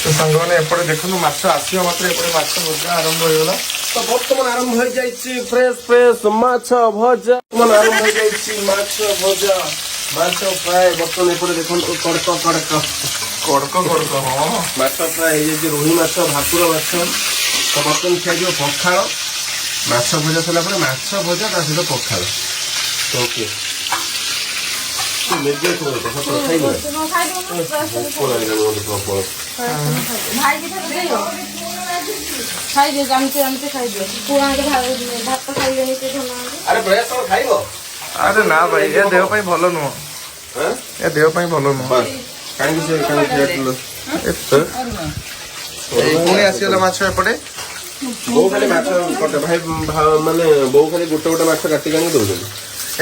तो सांग मैंने एपटे देखो माछ आसिया मात्र एपटे माछ भजा आरंभ हो गला तो बर्तमान आरंभ हो जाइछि फ्रेश फ्रेश माछ भजा मन आरंभ हो जाइछि माछ भजा माछ फ्राई बर्तमान एपटे देखो कड़क कड़क कड़क कड़क हां माछ फ्राई हे जे रोही माछ भाकुर माछ तो बर्तमान खिया जो पखाळ माछ भजा सला पर माछ भजा ता सहित पखाळ तो ओके मेजे को तो खाइ न कोला ले तो को भाई के खाई दे जानते खाई दे पुराण के भात तो खाई लेनी से धना अरे बया तो खाइबो अरे ना भाई ये देह ପାଇଁ ଭଲ ନୁହଁ हैं ये देह ପାଇଁ ଭଲ ନୁହଁ काहे से काहे प्लेट लो ଏଇ ପୁଣି ଆସିଗଲା ମାଛ ଏପଟେ बो खाली माछ कटे भाई माने बो खाली गोटे गोटे माछ काटी कानी दउछन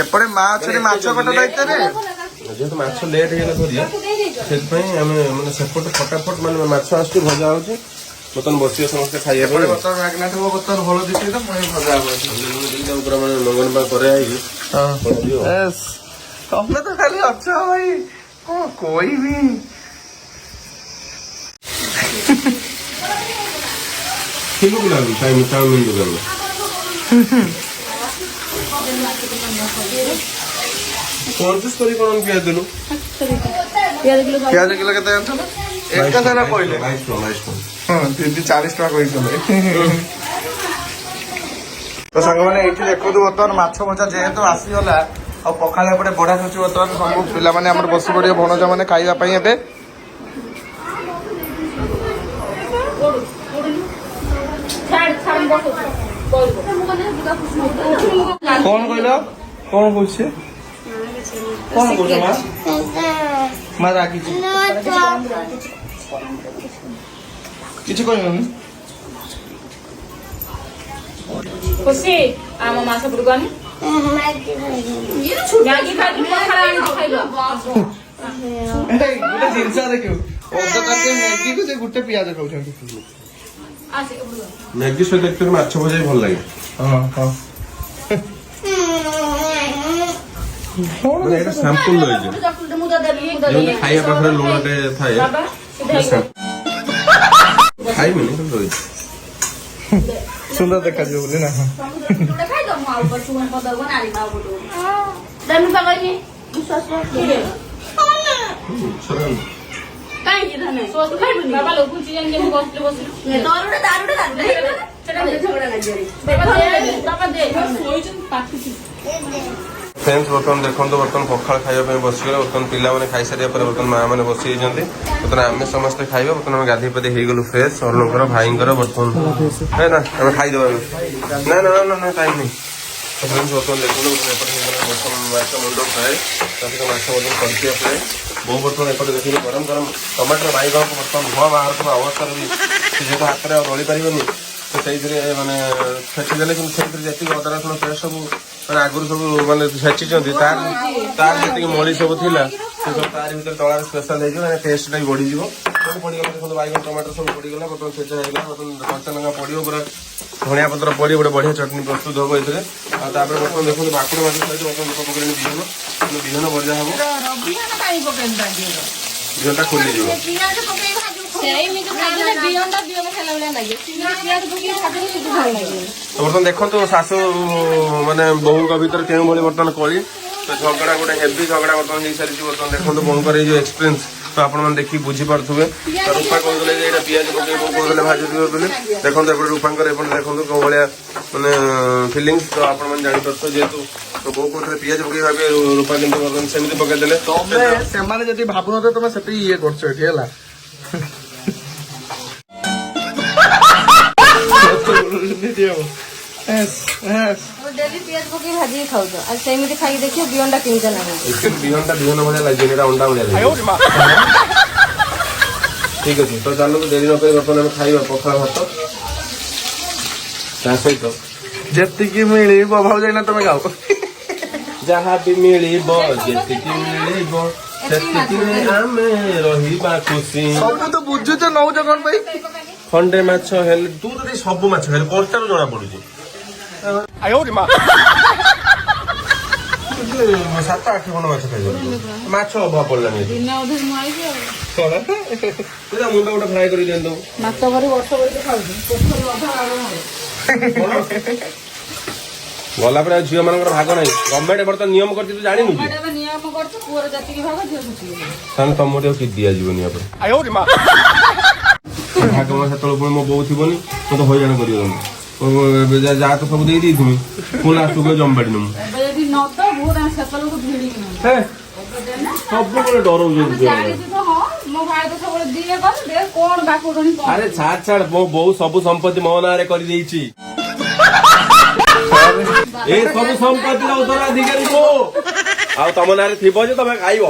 ଏପଟେ ମା ଅଛନ୍ତି ମାଛ କଟା ଦାୟିତ୍ୱରେ जेहेतु माछ लेट हेला थोड़ी से आमे माने सेपट फटाफट माने माछ आसु भजा होची बतन बसियो समस्त खाइए ଏପଟେ ବର୍ତ୍ତମାନ ମାଗନା ଥିବ ବର୍ତ୍ତମାନ ହଳଦୀ ସହିତ ପୁଣି ଭଜା ହବ दिन ऊपर माने मंगन बा करे आई यस ତମେ ତ ଖାଲି ଅଛ ଭାଇ କଣ କହିବି किलो किलो टाइम टाइम मिल गयो कोर्स करी कोन पिया देलु ପିଆଜ କିଲୋ କେତେ ଜାଣିଛ ନା ଏକା ସାରା କହିଲେ 22 ହଁ ଦିଦି 40 ଟଙ୍କା କହିଥିଲେ ତ ସାଙ୍ଗମାନେ ଏଇଠି ଦେଖନ୍ତୁ ବର୍ତ୍ତମାନ ମାଛ ଭଜା ଯେହେତୁ ଆସିଗଲା ଆଉ ପଖାଳ ଏପଟେ ବଢା ହେଉଛି ବର୍ତ୍ତମାନ ସବୁ ପିଲାମାନେ ଆମର ବସି ପଡ଼ିବେ ଭଣଜା ମାନେ ଖାଇବା ପାଇଁ ଏବେ କଣ କହିଲ କଣ କହୁଛି କଣ କହୁଛ ମା ମା ରାଗିଛି କିଛି କହିବନି खुशी आम मास बुड़गानी मैगी खाई पखाड़ा आनी खाइलो ଗୋଟେ ଜିନିଷ ଦେଖିବୁ ଅଧା ତାଙ୍କେ ମ୍ୟାଗିକୁ ସେ ଗୋଟେ ପିଆଜ ଖାଉଛନ୍ତି आसे बुड़गानी मैगी सहित एक्चुअली माछ भजा भल लागे ହଁ ହଁ माने एटा सैंपल लई जे मुदा देली जो खाइया पाखरे लुणटे थाए बाबा सीधा खाइ मिनी लई ସୁନ୍ଦର ଦେଖାଯିବ ବୋଲି ନା जोड़े खाइ दो म ऊपर सुवन पदर बनाली बा बोलो देनु बाबानी विश्वास रखिए सरल काई के धने सोच खाइ बनी बाबा लोग कुछ जन के बसले बसले दारुडे दारुडे दारुडे सेटा झगड़ा लागी बाबा दे सोइचन पाखी फ्रेंड्स बर्तमान देखो बर्तमान पखाड़ खाइबा बसीगले बर्तमान पिला मैंने खाई सारिया पर बर्तमान माँ मैंने बसी बर्तमान आम समस्त खाइबा बर्तमान गाधी पाधी हो गलु फ्रेश अर्णकर भाई बर्तमान है ना आम खाईदे ना ना ना ना टाइम नहीं फ्रेंड्स बर्तमान देखो माछ मुंड फ्राए माछ बर्तमान करती फ्राए बहु बर्तमान एपटे देखिए गरम गरम टमाटर बाइगण को बर्तमान धुआ बाहर को अवस्था भी जेहतु हाथ में रही पारे तो से माने फेंटीदेले कि जी अदा रसुण पेस्ट सब मैंने आगुरी सब मैंने फेंची तार जी मली सब थी सब तार भर तलार स्पेशल हो टेस्टा भी बढ़ीज पड़गला देखो बैगन टमाटर सब पड़गला बर्तमान छेचा होगा बर्तमान कंचा लंका पड़ो पूरा धनिया पत्र पड़ो गोटे बढ़िया चटनी प्रस्तुत हम ये बर्तमान देखो भाकुर माछ सहित बर्तमान लोक पकड़े विहन बढ़िया हम विहनटा खोली बर्तमान देखो शाशु माने बहु भर क्यों भाई बर्तमान करी तो झगड़ा गोटे हेवी झगड़ा बर्तमान हो सारी बर्तमान देखो बोंकर जो एक्सपीरियंस तो आप देखिए बुझीपे तो रूपा कहते हैं पिज पकड़ बोल कहते भाजी बोली देखो रूपांकर देखो कौन भाया मैंने फिलिंग्स तो आप जापर जेहेतु तो बो कहते पिज पकड़ भावे रूपा कि सेमती पकईदे ସେମାନେ ଯଦି ଭାବୁନଥିବେ ତମେ ସେତିକି ଇଏ କରୁଛ ଏଠି ହେଲା डेली पियाज पकई भाजी खाऊ आज सेमती खाई देखियो बिहनटा किंचा लागे बिहनटा बिहन भाया लगे अंडा भाया लगे ठीक अच्छे तो चलो तो देरी नक बर्तमान खाइबा पखाळ भात ता सहित ଯେତିକି ମିଳିବ ଭାଉ ଯାଇନା ତମେ ଖାଅ जहाँ भी मिलिब जेतिकी मिलिब सेतिकी आमे रहिबा खुशी ସବୁ ତ ବୁଝୁଛ ନଉଛ କଣ ପାଇଁ खंडे माछ हेले तू तो सब माछ हेले कोस्टा जना पड़ुची 7-8 ଖଣ୍ଡ ମାଛ ଖାଇଦେବି ମାଛ ଅଭାବ ପଡ଼ିଲାନି ଦିନେ ଅଧେ ମୁଁ ଆଇଛି ଆଉ ମୁଣ୍ଡ ଗୋଟେ ଫ୍ରାଏ କରି ଦିଅନ୍ତୁ ମାଛ କରି ବର୍ଷ କରିକି ଖାଉଛି ପୋଖରୀ ଅଧା ଗଲା ପରେ ଝିଅ ମାନଙ୍କର ଭାଗ ନାହିଁ ଗଭର୍ଣ୍ଣମେଣ୍ଟ ବର୍ତ୍ତମାନ ନିୟମ କରିଛି ତୁ ଜାଣିନୁ କି ଏବେ ନିୟମ କରୁଛୁ ପୁଅର ଯେତିକି ଭାଗ ଝିଅ ସେତିକି ତାହେଲେ ତମକୁ ଆଉ କିଛି ଦିଆଯିବନି ୟା ପରେ ଭାଗ ମୋର ସେତେବେଳେ ପୁଣି ମୋ ବୋଉ ଥିବନି ମତେ ହଇରାଣ କରିବ ତମେ ଯାହା ତ ସବୁ ଦେଇ ଦେଇଥିବି ପୁଣି ଲାଷ୍ଟକୁ ଜମବାଡ଼ି ନେବୁ ଏବେ ଯଦି ନ ଦବୁ ତାହେଲେ ସେତେବେଳକୁ ଭିଡ଼ିକି ନେବୁ ସବୁବେଳେ ଡରଉଛନ୍ତି ଜାଣିଛୁ ତ ହଁ ମୋ ଭାଇ ତ ସବୁବେଳେ ଦିଏ କର ଦେ କଣ ବାକୁ ଧଣି ଆରେ ଛାଡ ମୋ ବୋଉ ସବୁ ସମ୍ପତ୍ତି ମୋ ନାଁରେ କରିଦେଇଛି ଏ ସବୁ ସମ୍ପତ୍ତିର ଉତ୍ତରାଧିକାରୀ ମୁଁ ଆଉ ତମ ନାଁରେ ଥିବ ଯେ ତମେ ଖାଇବ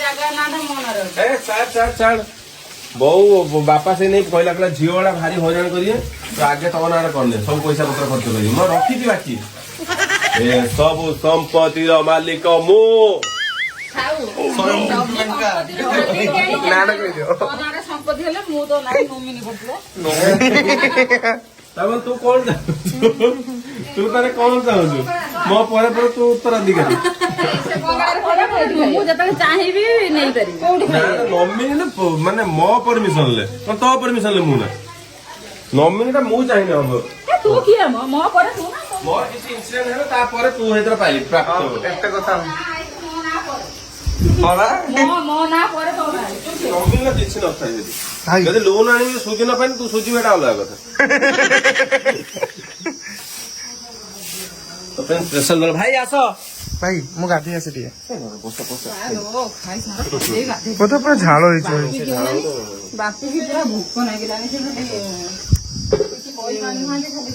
ଜାଗା ନାଟା ମୋ ନାଁରେ ଅଛି। ଛାଡ ବୋଉ ବାପା ସେ ନେଇ କହିଲା କହିଲା ଝିଅ ଗୁଡା ଭାରି ହଇରାଣ କରିବେ ତ ଆଗେ ତମ ନାଁରେ କରିନେ ସବୁ ପଇସା ପତ୍ର ଖର୍ଚ୍ଚ କରିବି ମୁଁ ରଖିଛି ବାକି ଏ ସବୁ ସମ୍ପତ୍ତିର ମାଲିକ ମୁଁ ସମ୍ପତ୍ତି ହେଲେ ମୁଁ ତ ନାଇଁ ନୋମିନି କରୁଥିଲେ ତାପରେ ତୁ କଣ ଚାହୁଁଛୁ ତୁ ତାହେଲେ କଣ ଚାହୁଁଛୁ ମୋ ପରେ ପରେ ତୁ ଉତ୍ତରାଧିକାରୀ ମୁଁ ଯେତେବେଳେ ଚାହିଁବି ନେଇପାରିବି ନମିନି ମାନେ ମୋ ପରମିଶନରେ ତୋ ପରମିଶନରେ ମୁଁ ନା ନମିନି ଟା ମୁଁ ଚାହିଁନି ହବ ତୁ କିଏ ମୋ ପରେ ତୁ ନା ମୋର କିଛି ଇନସିଡେଣ୍ଟ ହେଲେ ତାପରେ ତୁ ସେଇଥିରେ ପାଇଲି ପ୍ରାପ୍ତ ହବ। ଏତେ କଥା ମୋ ନା ପରେ ତୋ ନାଁ ନମିନି କିଛି ନଥାଏ ଯଦି ଲୋନ ଆଣିବି ସୁଝି ନ ପାଇନି ତୁ ସୁଝିବୁ ଏଟା ଅଲଗା କଥା ସ୍ପେଶାଲ ଭାଇ ଆସ ଭାଇ ମୁଁ ଗାଧେଇ ଆସେ ଟିକେ ଖାଇସାର ବୋଧେ ପୁରା ଝାଳ ହେଇଛି ବାପି ବି ପୁରା ଭୋକ ଲାଗିଲାନି ସେ ଖାଲି କିଛି କହିପାରୁନାହାନ୍ତି ଖାଲି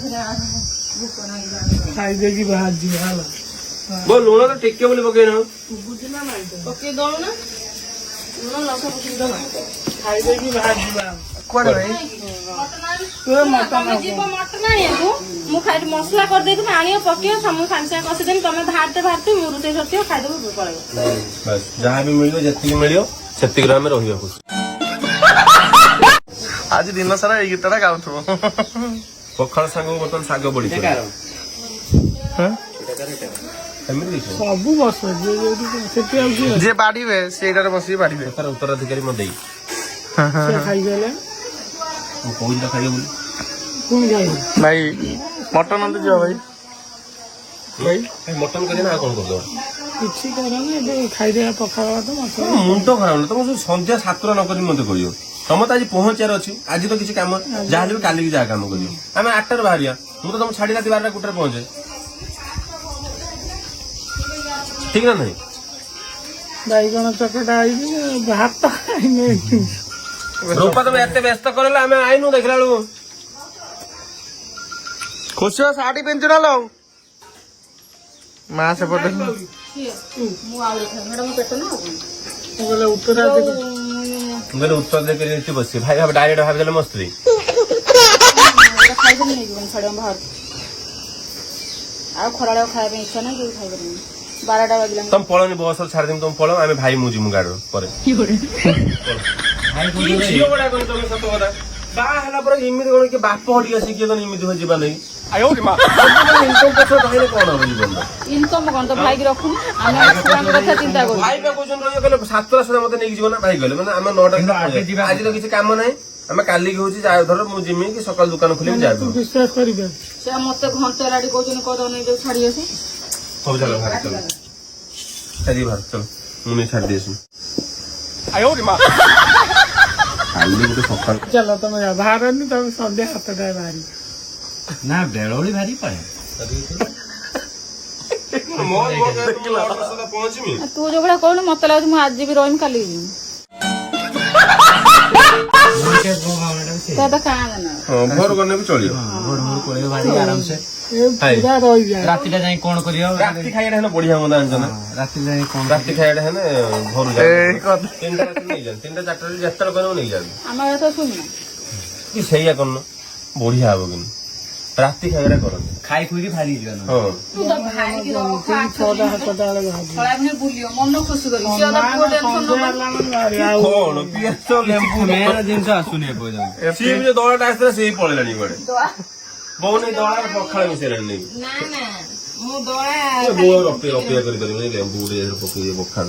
ଭୋକ ଲାଗିଲାନି ଖାଇଦେଇକି ବାହାରି ଯିବା ହେଲା ବୋ ଲୁଣ ତ ଟିକେ ବୋଲି ପକେଇନ ପକେଇ ଦଉନା ଲୁଣ ଲଙ୍କା ପକେଇ ଦବା ଖାଇଦେଇକି ବାହାରି ଯିବା କୁଆଡେ ଭାଇ ତମେ ଯିବ ମଟନ ଆଣିବାକୁ ମୁଁ ଖାଲି ମସଲା କରିଦେଇଥିବି ଆଣିବ ପକେଇବ ମୁଁ ସାଙ୍ଗେ ସାଙ୍ଗେ କଷିଦେବି ତମେ ବାହାରତେ ମୁଁ ରୋଷେଇ ସରିଥିବ ଖାଇଦେବୁ ପଳେଇବ ଯାହା ବି ମିଳିବ ଯେତିକି ମିଳିବ ସେତିକି ଆମେ ରହିବାକୁ ଆଜି ଦିନ ସାରା ଏଇ ଗୀତଟା ଗାଉଥିବ ପଖାଳ ସାଙ୍ଗକୁ ବର୍ତ୍ତମାନ ଶାଗ ବଢିଛି ସବୁ ବର୍ଷ ଯିଏ ବାଢିବେ ସେଇଟାରେ ବସିକି ବାଢିବେ ତାର ଉତ୍ତରାଧିକାରୀ ମୋ ଦେଇ ଖାଇଦେଲେ ମୁଁ କହୁଛି ତ ଖାଇବ ବୋଲି ଭାଇ ମଟନ ଆনতে ଯିବ ଭାଇ ମଟନ କରିବା ନା ଆଉ କଣ କରିଦବ କିଛି କରନି ଏବେ ଖାଇଦେବା ପଖାଳ ଭାତ ମାଛ ମୁଣ୍ଡ ଖରାପ ନା ତମ ସନ୍ଧ୍ୟା 7ଟା ନ କରି ମତେ କହିବ ତମେ ତ ଆଜି ପହଞ୍ଚିବାର ଅଛି ଆଜି ତ କିଛି କାମ ଯାହାହେଲେ ବି କାଲିକି ଯାହା କାମ କରିବ ଆମେ 8ଟାରେ ବାହାରିବା ମୁଁ ତ ତମ ଛାଡି ରାତି 12ଟା 1ଟାରେ ପହଞ୍ଚେ ଠିକ ନା ନାହିଁ ବାଇଗଣ ଚକଟା ହେଇଛି ଭାତ ଖାଇନି ରୂପା ତମେ ଏତେ ବ୍ୟସ୍ତ କରିଲେ ଆମେ ଆଇନୁ ଦେଖିଲା ବେଳକୁ ଖୁସି ଶାଢୀ ପିନ୍ଧୁ ନା ଲ ମା ସେପଟେ ମୁଁ ଆଉ ମ୍ୟାଡାମ ପେଟ ନା ଉତ୍ତରା ଉତ୍ତର ଦେଇକି ବସି ଭାଇ ଭାବେ ଡାଇରେକ୍ଟ ଭାବିଦେଲେ ମୋ ସ୍ତ୍ରୀ ଖାଇଦେଲି ନେଇଯିବନି ଛାଡ଼ିବ ବାହାରକୁ ଆଉ ଖରାବେଳେ ଖାଇବା ପାଇଁ ଇଚ୍ଛା ନାହିଁ କେହି ଖାଇପାରିବନି 12ଟା ବାଜିଲାଣି ତମ ପଳନି ବସ ଛାଡ଼ିଦେମି ତମ ପଳ ଆମେ ଭାଇ ମୁଁ ଯିମୁ ଗାଡିରୁ ପରେ ଝିଅ ଗୁଡା କରି ତମେ ସତ କଥା ବାହା ହେଲା ପରେ ଏମିତି କଣ କି ବାପ ହଟିକି ଆସି କିଏ ଏମିତି ହୋଇ ଯିବା ନାହିଁ ଇନକମ ପଛରେ ରହିଲେ କଣ ହବ ଜୀବନ ଇନକମ କଣ ତ ଭାଇକି ରଖୁନି ଆମେ ଛୁଆଙ୍କ କଥା ଚିନ୍ତା କରୁଛୁ ଭାଇ ବା କହୁଛନ୍ତି ରହିବ କହିଲେ 7ଟା ସୁଦ୍ଧା ମତେ ନେଇକି ଯିବ ନା ଭାଇ କହିଲେ ମାନେ ଆମେ 9ଟା ଆଜି ତ କିଛି କାମ ନାହିଁ ଆମେ କାଲିକି ହଉଛି ଧର ମୁଁ ଯିମି କି ସକାଳ ଦୋକାନ ଖୋଲିବି ଯାବି ବିଶ୍ୱାସ କରିବେ ସେ ମତେ ଘଣ୍ଟେ ହେଲାଠି କହୁଛନ୍ତି କଦ ନେଇ ଯୋଉ ଛାଡି ଆସି ହଉ ଚାଲ ଭାଇ ଚାଲ ଛାଡି ଭାର ଚାଲ ମୁଁ ନେଇ ଛାଡି ଦେଇଛି କାଲି ଗୋଟେ ସକାଳ ଚାଲ ତମେ ବାହାରନି ତମେ ସନ୍ଧ୍ୟା 7ଟାରେ ବାହାରି ନା ବେଳୋଳି ଭାରି ପାଏ ପହଞ୍ଚିମି ତୁ ଯୋଉ ଭଳିଆ କହୁନୁ ମତେ ଲାଗୁଛି ମୁଁ ଆଜି ବି ରହିମି କାଲି ଯିବି ତ କାଁ ନା ଘର ଗଲେ ବି ଚଳିବ ଆରାମସେ ପୁରା ରହିଯାଏ ରାତିଟା ଯାଇ କଣ କରିବ ରାତି ଖାଇବାଟା ହେଲେ ବଢିଆ ହୁଅନ୍ତା ଜାଣିଛ ନା ରାତି ଯାଇ କଣ ରାତି ଖାଇବାଟା ହେଲେ ଘରୁ ଏଇ କଥା 3ଟା ରାତି ନେଇଯାନ୍ତି 3ଟା 4ଟା ଯେତେବେଳେ କରିବ ନେଇଯାନ୍ତି ଆମ ଘରେ ତ ଶୁଣିନା କି ସେଇଆ କରୁନ ବଢିଆ ହବ କିନ୍ତୁ ରାତି ଖାଇବାଟା କରନ୍ତି ଖାଇ ଖୁଇକି ଭାରି ଯିବା ହଁ ତୁ ତ ଭାଇକି ରଖ 6ଟା 7ଟା ବେଳେ ବାହାରି ଖଳାମାନେ ବୁଲିବ ମନ ଖୁସି କରି ସିଏ ଅଧା ପୁଅ ଟେନସନ ନବ କଣ ପିଆଜ ଲେମ୍ବୁ ମେନ ଜିନିଷ ଆସୁନି ଏପର୍ଯ୍ୟନ୍ତ ସିଏ ବି ଯୋଉ ଦଳାଟା ଆସିଥିଲା ସେଇ ପଳେଇଲାଣି କୁଆଡେ ବୋଉ ନେଇ ଦଳାରେ ପଖାଳ ମିଶେଇଲାଣି ନେଇ ନା ନା ମୁଁ ଦଳା ମୁଁ ଅପେକ୍ଷା କରିପାରିବିନି ଲେମ୍ବୁ ଗୋଟେ ପକେଇ ପଖାଳ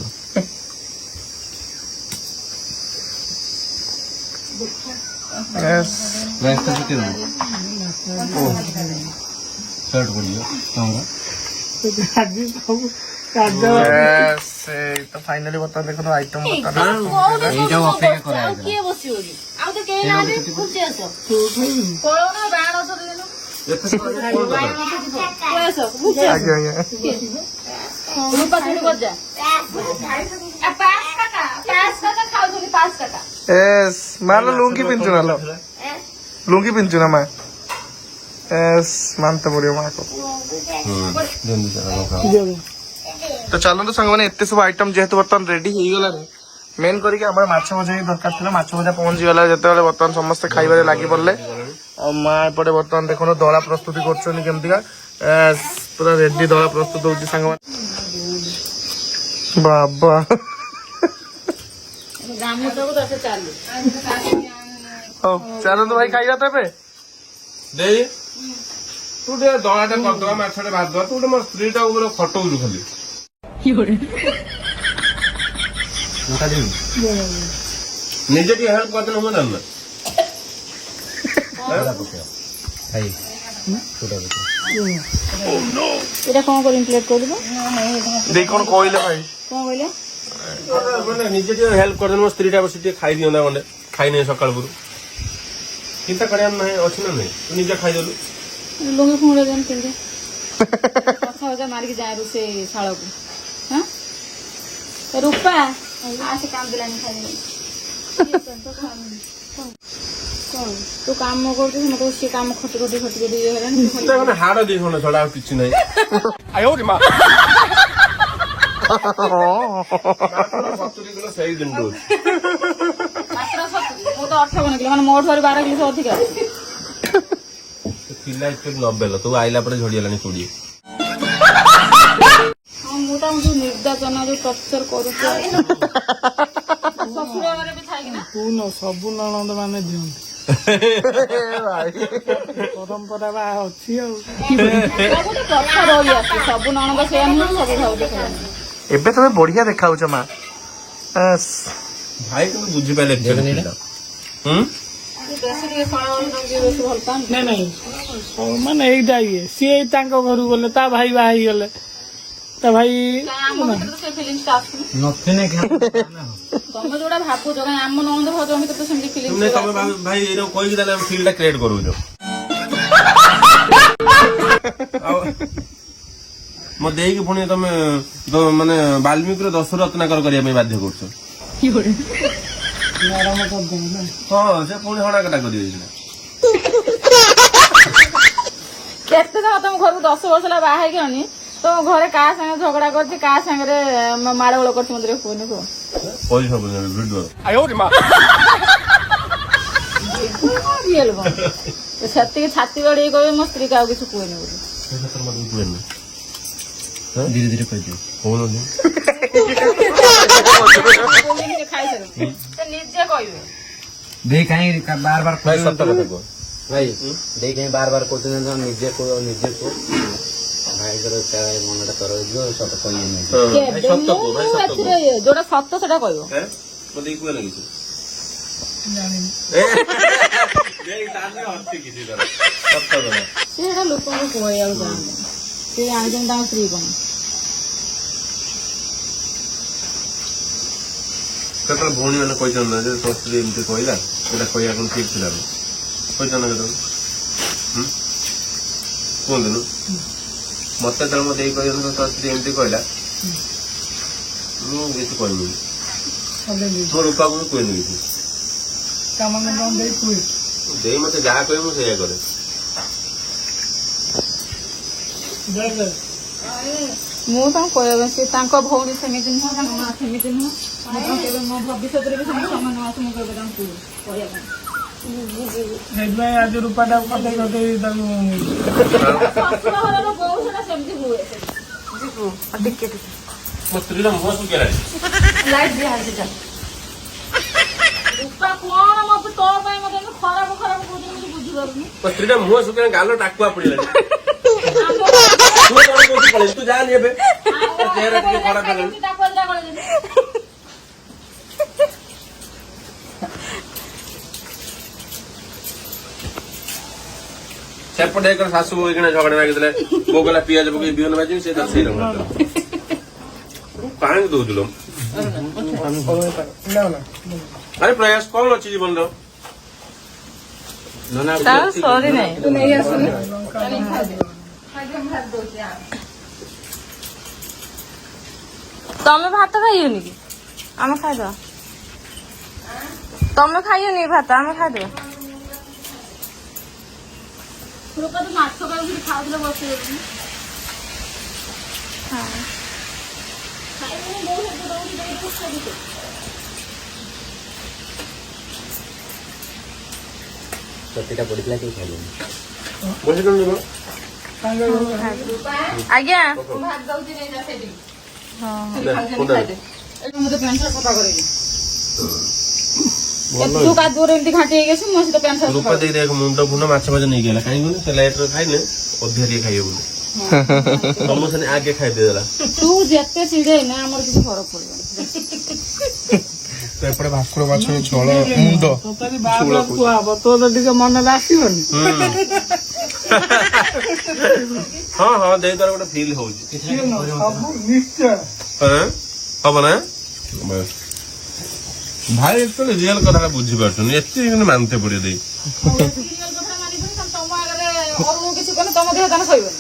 ରାସ୍ତା କେତେ ଦବ ଶର୍ଟ ପଡ଼ିବ ତମର ତ ଫାଇନାଲି ବର୍ତ୍ତମାନ ଦେଖନ୍ତୁ ଆଇଟମ ଏଇଟା ଅପେକ୍ଷା କରାହେଇଥିଲା। ଆଉ କିଏ ବସିବ କି ଆଉ ତ କେହି ନାହାନ୍ତି ଖୁସି ଆସ ପଳଉନ ବାଣ ଅଛ ଦେନ ଆସ ଖୁସି ଆସ ଆଜ୍ଞା ଆଜ୍ଞା ରୂପା ଚୁଡ଼ି ବଜା ପାସ୍ କାକା ଖାଉଛନ୍ତି ପାସ୍ କାକା ଏସ୍ ମାଲ ଲୁଙ୍ଗି ପିନ୍ଧୁ ମାଲ ଲୁଙ୍ଗି ପିନ୍ଧୁ ନା ମା ଏସ୍ ମାନତେ ପଡିବ ମାକୁ ତ ଚାଲନ୍ତୁ ସାଙ୍ଗମାନେ ଏତେ ସବୁ ଆଇଟମ ଯେହେତୁ ବର୍ତ୍ତମାନ ରେଡି ହେଇଗଲାଣି ମେନ୍ କରିକି ଆମର ମାଛ ଭଜା ହିଁ ଦରକାର ଥିଲା ମାଛ ଭଜା ପହଞ୍ଚିଗଲା ଯେତେବେଳେ ବର୍ତ୍ତମାନ ସମସ୍ତେ ଖାଇବାରେ ଲାଗି ପଡିଲେ ଆଉ ମା ଏପଟେ ବର୍ତ୍ତମାନ ଦେଖନ୍ତୁ ଦଳା ପ୍ରସ୍ତୁତି କରୁଛନ୍ତି କେମିତିକା ପୁରା ରେଡି ଦଳା ପ୍ରସ୍ତୁତ ହଉଛି ସାଙ୍ଗମାନେ ବାବା ଗାମୁଛାକୁ ଦଶ ଚାଲୁ ହଉ ଚାଲନ୍ତୁ ଭାଇ ଖାଇବା ତ ଏବେ ଦେଇ ତୁ ଟିକେ ଦଳାଟା କରିଦବା ମାଛଟେ ଭାଜିଦବା ତୁ ଗୋଟେ ମୋ ସ୍ତ୍ରୀ ଟାକୁ ପୁରା ଖଟଉଛୁ ଖାଲି ନିଜେ ଟିକେ ହେଲ୍ପ କରିଦେଲେ ହୁଅ ନା ଏଇଟା କଣ କରିବି ପ୍ଲେଟ୍ କରିବ ଦେଇ କଣ କହିଲେ ଭାଇ କଣ କହିଲେ ମାନେ ନିଜେ ଟିକେ ହେଲ୍ପ କରିଦେଲେ ମୋ ସ୍ତ୍ରୀ ଟା ବସି ଟିକେ ଖାଇ ଦିଅନ୍ତା ଗଣ୍ଡେ ଖାଇନି ସକାଳ ପୁରୁ ଚିନ୍ତା କରିବାର ନାହିଁ ଅଛି ନା ନାହିଁ ତୁ ନିଜେ ଖାଇଦେଲୁ ଲୁଙ୍ଗି ଫୁଙ୍ଗି ଦେନ ପିନ୍ଧେ କଥା ହଜା ମାରିକି ଯାଏ ରୋଷେଇ ଶାଳକୁ ହଁ ରୂପା ଆସେ କାନ୍ଦିଲାନି ଖାଇଦେବି ତୁ କାମ କରୁଛୁ ମତେ ସିଏ କାମ ଖଟି ଖଟି ଇଏ ହେଲାଣି ମାନେ ହାଡ଼ ଦି ଖଣ୍ଡ ଛଡା ଆଉ କିଛି ନାହିଁ ସେଇ ଦିନଠୁ ମାତ୍ର 70 ମୁଁ ତ 58 କିଲୋ ମାନେ ମୋ ଠାରୁ 12 କିଲୋ ଅଧିକା ପିଲା ଏତେ ନବେଲ ତୁ ଆଇଲା ପରେ ଝଡିଗଲାଣି 20 ହଁ ମୁଁ ତାଙ୍କୁ ଯୋଉ ନିର୍ଯାତନା ଯୋଉ ଟର୍ଚର କରୁଛି ଶ୍ୱଶୁର ଘରେ ବି ଥାଇକି ନା ସବୁ ନଣନ୍ଦ ମାନେ ଦିଅନ୍ତି ପରମ୍ପରା ବା ଅଛି ଆଉ ଗୋଟେ କଥା ରହି ଆସୁଛି ସବୁ ନଣନ୍ଦ ସେଇଆ ନୁହେଁ ସବୁ ଭାଉଜ ସେଇଆ ନୁହେଁ ଏବେ ତମେ ବଢିଆ ଦେଖାଉଛ ମା ଭାଇ କିନ୍ତୁ ବୁଝିପାରିଲେ ବେଶୀ ଟିକେ ବେଶୀ ଭଲ ପାଆନ୍ତି ନାଇଁ ନାଇଁ ମାନେ ଏଇଟା ସିଏ ତାଙ୍କ ଘରକୁ ଗଲେ ତା ଭାଇ ବାହା ହେଇଗଲେ ତା ଭାଇ ଆମ ଭିତରେ ତ ସେ ଫିଲିଙ୍ଗଟା ଆସୁନି ନଥିଲେ ତମେ ଯୋଉଟା ଭାବୁଛ କାଇଁ ଆମ ନଣନ୍ଦ ଭାଉଜ ଭିତରେ ତ ସେମିତି ଫିଲିଙ୍ଗ ତମେ ଭାଇ ଏଇଟା କହିକି ତାହେଲେ ଫିଲ୍ ଟା କ୍ରିଏଟ କରୁଛ ମୋ ଦେଇକି ପୁଣି ତମେ ମାନେ ବାଲ୍ମୀକିର 10 ରତ୍ନାକର କରିବା ପାଇଁ ବାଧ୍ୟ କରୁଛ ଆରାମ କରିଦେବି ନା ହଁ ସେ ପୁଣି ହଣାକଟା କରିଦେଇଥିଲା କେତେ ଜଣ ତମ ଘରକୁ 10 ବର୍ଷ ହେଲା ବାହା ହେଇଗଲଣି ତମ ଘରେ କାହା ସାଙ୍ଗେ ଝଗଡା କରିଛି କାହା ସାଙ୍ଗରେ ମାଡ଼ଗୋଳ କରିଛି ମତେ କୁହନି କୁହ ପଇସା ଭିଡିଓ ରିଏଲ କଣ ସେତିକି ଛାତି ବାଡେଇ କହିବେ ମୋ ସ୍ତ୍ରୀ ଆଉ କିଛି କୁହେନି ବୋଲି ଧୀରେ ଧୀରେ କହିଦିଅ ଖାଇସାର ସେ ନିଜେ କହିବେ ଦେଇ କାହିଁ ବାର ବାର ଭାଇ ସତ କଥା କୁହ ଭାଇ ଦେଇ କାହିଁ ବାର ବାର କହୁଛନ୍ତି ନିଜେ କୁହ ଭାଇଙ୍କର ମନଟା ତର ହେଇଯିବ ସତ କହିବେନି ଏଥିରେ ଯୋଉଟା ସତ ସେଟା କହିବ ମୋ ଦେଇ କୁହ କିଛି ସେଟା ଲୋକଙ୍କୁ କହିବାକୁ ଚାହାନ୍ତି ସେ ଜାଣିଛନ୍ତି ତାଙ୍କ ସ୍ତ୍ରୀ କଣ କେତେବେଳେ ଭଉଣୀ ମାନେ କହିଛନ୍ତି ନା ଯେ ତୋ ସ୍ତ୍ରୀ ଏମିତି କହିଲା ସେଟା କହିବା କଣ ଠିକ ଥିଲା କହିଛନ୍ତି ନା କେତେବେଳେ କୁହନ୍ତୁନୁ ମତେ ଯେତେବେଳେ ମୋ ଦେଇ କହିଛନ୍ତି ତୋ ସ୍ତ୍ରୀ ଏମିତି କହିଲା ମୁଁ କିଛି କହିବିନି ମୋ ରୂପାକୁ ମୁଁ କୁହେନି କିଛି କାମ ଦେଇ କୁହେ ଦେଇ ମତେ ଯାହା କହିବେ ମୁଁ ସେଇଆ କରେ ମୁଁ ତାଙ୍କୁ କହିବା ପାଇଁ ସେ ତାଙ୍କ ଭଉଣୀ ସେମିତି ନୁହଁ ତାଙ୍କ ମା ସେମିତି ନୁହଁ ମୁଁ ତାଙ୍କୁ କେବେ ମୋ ଭବିଷ୍ୟତରେ ବି ସେମିତି ସମାନ ଆସୁ ମୁଁ କେବେ ତାଙ୍କୁ କହିବା ପାଇଁ ସେଇଥିପାଇଁ ଆଜି ରୂପାଟାକୁ କଟେଇ ତାକୁ ଶ୍ୱଶୁର ଘରର ବୋହୂ ସେଟା ସେମିତି ହୁଏ ମୋ ସ୍ତ୍ରୀର ମୁହଁ ଶୁଖିଲାଣି ଲାଇଟ୍ ଦିଆ ସେଟା ରୂପା କଣ ମତେ ତୋ ପାଇଁ ମତେ ଏମିତି ଖରାପ କହୁଛନ୍ତି ମୁଁ ବୁଝିପାରୁନି ମୋ ସ୍ତ୍ରୀର ମୁହଁ ଶୁଖିଲାଣି ଗାଲ ଟାକୁଆ ପଡିଲାଣି ପଳେଇବୁ ତୁ ଯାଆନି ଏବେ ଚେହେରା ଟିକେ ଖରାପ ହେଲାଣି ସେପଟେ ଏକ ଶାଶୁ ବୋହୂ କିଣା ଝଗଡ଼ା ଲାଗିଥିଲେ ବୋଉ କହିଲା ପିଆଜ ପକେଇ ବିହନ ଭାଜିବି ସେ ତାର ସେଇ ରଙ୍ଗ କାହିଁକି ଦଉଥିଲ ଆରେ ପ୍ରୟାସ କଣ ଅଛି ଜୀବନର ସରି ନାହିଁ ତମେ ଭାତ ଖାଇବନି କି ଆମେ ଖାଇଦବା ତମେ ଖାଇବନି ଭାତ ଆମେ ଖାଇଦବା ମାଛ ଖାଉଥିଲେ ବସି ଚଟିଟା ପଡିଥିଲା କେହି ଖାଇଲେନି। ବସି କଣ ଯିବ ଆଜ୍ଞା ତୁ କାଦୁଅରେ ଏମିତି ଘାଣ୍ଟି ହେଇଗେଛୁ ମୋ ସହିତ ପ୍ୟାଣ୍ଟ ସାର୍ଟ ରୂପା ଦେଇ ମୁଣ୍ଡ ଫୁଣ୍ଡ ମାଛ ଫାଛ ନେଇକି ଗଲା କାହିଁକି ସେ ଲାଇଟ୍ରେ ଖାଇଲେ ଅଧିକା ଟିକେ ଖାଇବ ବୋଲି ତମ ସେନେ ଆଗେ ଖାଇଦେଲା ତୁ ଯେତେ ସିଝେଇନେ ଆମର କିଛି ଫରକ ପଡିବନି ଏପଟେ ଭାକୁର ମାଛ ଝୋଳ ମୁଣ୍ଡ ତଥାପି ବାରବାର କୁହାହବ ତୋର ଟିକେ ମନରେ ଆସିବନି ହଁ ହଁ ଦେଇ ତାର ଗୋଟେ ଫିଲ୍ ହଉଛି ନିଶ୍ଚୟ ହବ ନା ଭାଇ ଏତେ ରିଅଲ କଥାଟା ବୁଝିପାରୁଛନ୍ତି ଏତେ କିନ୍ତୁ ମାନତେ ପଡିବ ଦେଇ ତମ ଆଗରେ ଅରୁଣ କିଛି କଲେ ତମ ଦେହ ତାନେ ସହିବନି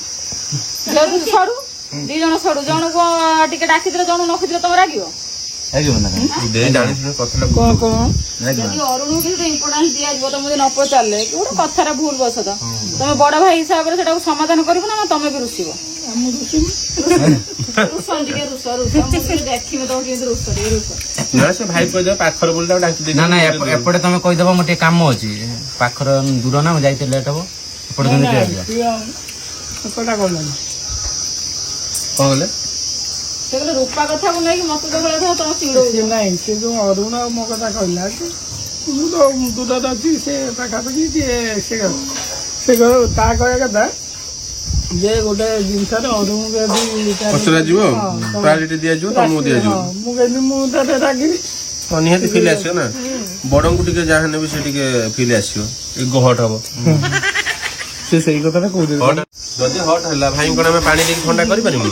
ସରୁ ଦି ଜଣ ସରୁ ଜଣକୁ ଟିକେ ଡାକିଥିଲେ ଜଣକୁ ନଖିଥିଲେ ତମେ ରାଗିବ ଦେଇ ଜାଣିଥିଲେ କଥାଟା କଣ କଣ ଯଦି ଅରୁଣକୁ କିଛି ଇମ୍ପୋର୍ଟାନ୍ସ ଦିଆଯିବ ତମେ ଯଦି ନ ପଚାରିଲେ କି ଗୋଟେ କଥାଟା ଭୁଲ ବସ ତ ତମେ ବଡ ଭାଇ ହିସାବରେ ସେଟାକୁ ସମାଧାନ କରିବ ନା ତମେ ବି ରୁଷିବ ରୁଷ ଟିକେ ରୁଷ ଦେଖିବେ ତମ କେମିତି ରୁଷ ଟିକେ ରୁଷ ନା ସେ ଭାଇ କହିଦେବ ପାଖରେ ବୋଲି ତାକୁ ଡାକି ନା ନା ଏପଟେ ତମେ କହିଦବ ମୋର ଟିକେ କାମ ଅଛି ପାଖରେ ଦୂର ନା ମୁଁ ଯାଇତେ ଲେଟ୍ ହବ ଏପଟେ କେମିତି ଆସିବ କଟା କଲାନି କଣ କଲେ ସେ କହିଲେ ରୂପା କଥାକୁ ନେଇକି ମତେ ତ ଭଳିଆ ତମ ଚିଡଉଛ ସେ ନାହିଁ ସେ ଯୋଉ ଅରୁଣ ଆଉ ମୋ କଥା କହିଲା ମୁଁ ତ ଦୂରରେ ଅଛି ସେ ପାଖାପାଖି ସେ ତା କହିବା କଥା ଯେ ଗୋଟେ ଜିନିଷରେ ଅରୁଣ ପଚରା ଯିବ ପ୍ରାୟୋରିଟି ଦିଆଯିବ ତମକୁ ଦିଆଯିବ ମୁଁ କହିଲି ମୁଁ ତାରେ ରାଗିବି ନିହାତି ଫିଲ୍ ଆସିବ ନା ବଡଙ୍କୁ ଟିକେ ଯାହା ହେଲେ ବି ସେ ଟିକେ ଫିଲ୍ ଆସିବ ହଟ୍ ହବ ସେ ସେଇ କଥାଟା କହୁଥିଲେ ଯଦି ହଟ୍ ହେଲା ଭାଇ କଣ ଆମେ ପାଣି ଦେଇକି ଥଣ୍ଡା କରିପାରିବୁ